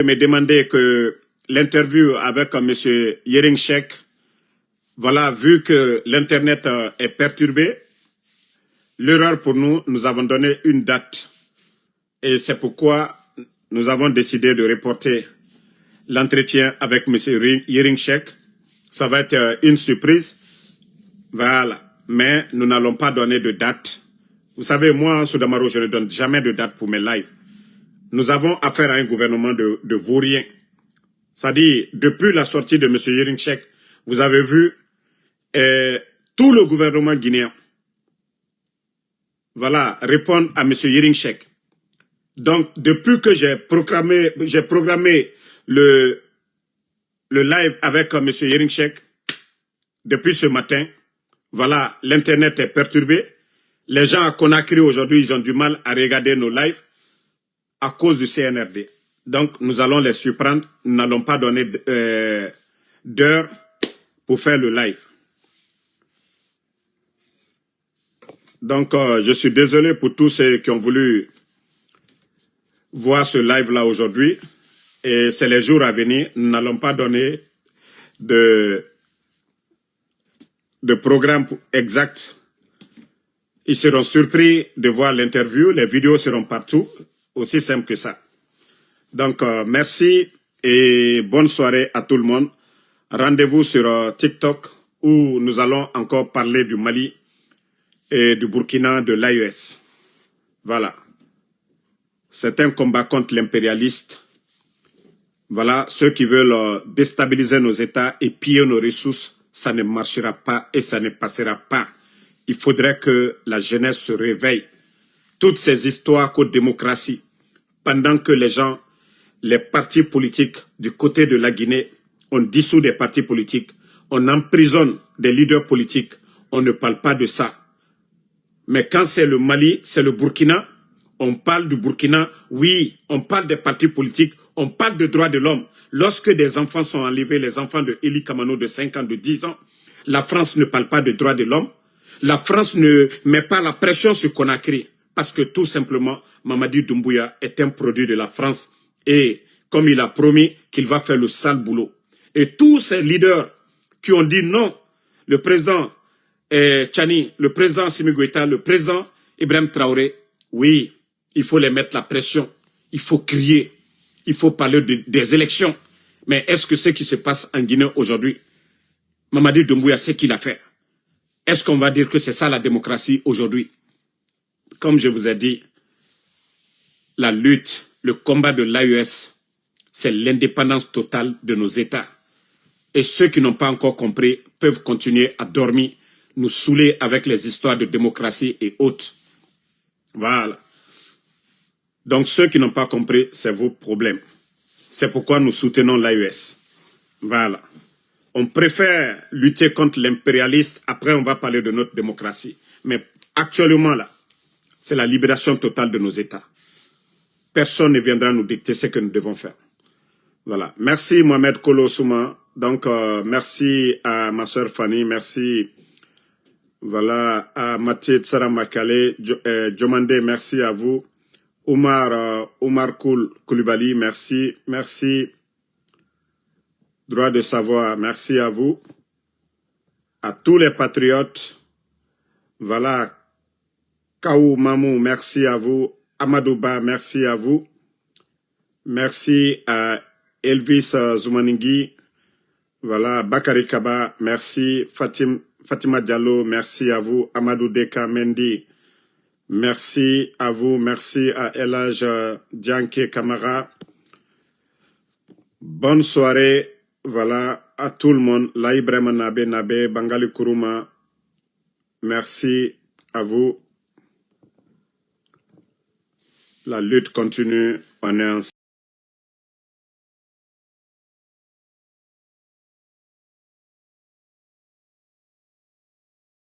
me demandait que l'interview avec M. Yering Sheikh, voilà, vu que l'Internet est perturbé, l'erreur pour nous, nous avons donné une date. Et c'est pourquoi nous avons décidé de reporter l'entretien avec M. Yering Sheikh. Ça va être une surprise. Voilà. Mais nous n'allons pas donner de date. Vous savez, moi, en Soudamaro, je ne donne jamais de date pour mes lives. Nous avons affaire à un gouvernement de vauriens. C'est-à-dire, depuis la sortie de M. Yering Sheikh, vous avez vu tout le gouvernement guinéen, voilà, répondre à M. Yering Sheikh. Donc, depuis que j'ai programmé le live avec M. Yering Sheikh, depuis ce matin, voilà, l'Internet est perturbé. Les gens à Conakry aujourd'hui, ils ont du mal à regarder nos lives à cause du CNRD. Donc, nous allons les surprendre. Nous n'allons pas donner d'heure pour faire le live. Donc, je suis désolé pour tous ceux qui ont voulu voir ce live-là aujourd'hui. Et c'est les jours à venir. Nous n'allons pas donner de programme exact. Ils seront surpris de voir l'interview. Les vidéos seront partout. Aussi simple que ça. Donc, merci et bonne soirée à tout le monde. Rendez-vous sur TikTok où nous allons encore parler du Mali et du Burkina, de l'AES. Voilà. C'est un combat contre l'impérialiste. Voilà, ceux qui veulent déstabiliser nos États et piller nos ressources, ça ne marchera pas et ça ne passera pas. Il faudrait que la jeunesse se réveille. Toutes ces histoires côte démocratie, pendant que les gens, les partis politiques du côté de la Guinée, on dissout des partis politiques, on emprisonne des leaders politiques, on ne parle pas de ça. Mais quand c'est le Mali, c'est le Burkina, on parle du Burkina, oui, on parle des partis politiques, on parle de droits de l'homme. Lorsque des enfants sont enlevés, les enfants de Eli Kamano de 5 ans, de 10 ans, la France ne parle pas de droits de l'homme. La France ne met pas la pression sur Conakry parce que tout simplement, Mamadi Doumbouya est un produit de la France et comme il a promis qu'il va faire le sale boulot. Et tous ces leaders qui ont dit non, le président Tchani, le président Assimi Goïta, le président Ibrahim Traoré, oui, il faut les mettre la pression, il faut crier, il faut parler des élections. Mais est-ce que ce qui se passe en Guinée aujourd'hui, Mamadi Doumbouya sait qu'il a fait? Est-ce qu'on va dire que c'est ça la démocratie aujourd'hui? Comme je vous ai dit, la lutte, le combat de l'AES, c'est l'indépendance totale de nos États. Et ceux qui n'ont pas encore compris peuvent continuer à dormir, nous saouler avec les histoires de démocratie et autres. Voilà. Donc ceux qui n'ont pas compris, c'est vos problèmes. C'est pourquoi nous soutenons l'AES. Voilà. On préfère lutter contre l'impérialiste, après on va parler de notre démocratie. Mais actuellement là, c'est la libération totale de nos États. Personne ne viendra nous dicter ce que nous devons faire. Voilà. Merci Mohamed Kolo Souma. Donc merci à ma soeur Fanny, merci voilà, à Mathieu Tsara Makale, Jomande, merci à vous. Omar Koulibaly, merci. Merci. Droit de savoir, merci à vous. À tous les patriotes. Voilà. Kaou Mamou, merci à vous. Amadouba, merci à vous. Merci à Elvis Zoumaningui. Voilà. Bakari Kaba, merci. Fatima Diallo, merci à vous. Amadou Deka Mendy, merci à vous. Merci à Elage Dianke Kamara. Bonne soirée. Voilà, à tout le monde. Laïbrema Nabe, Bangali Kuruma. Merci à vous. La lutte continue. On est ensemble.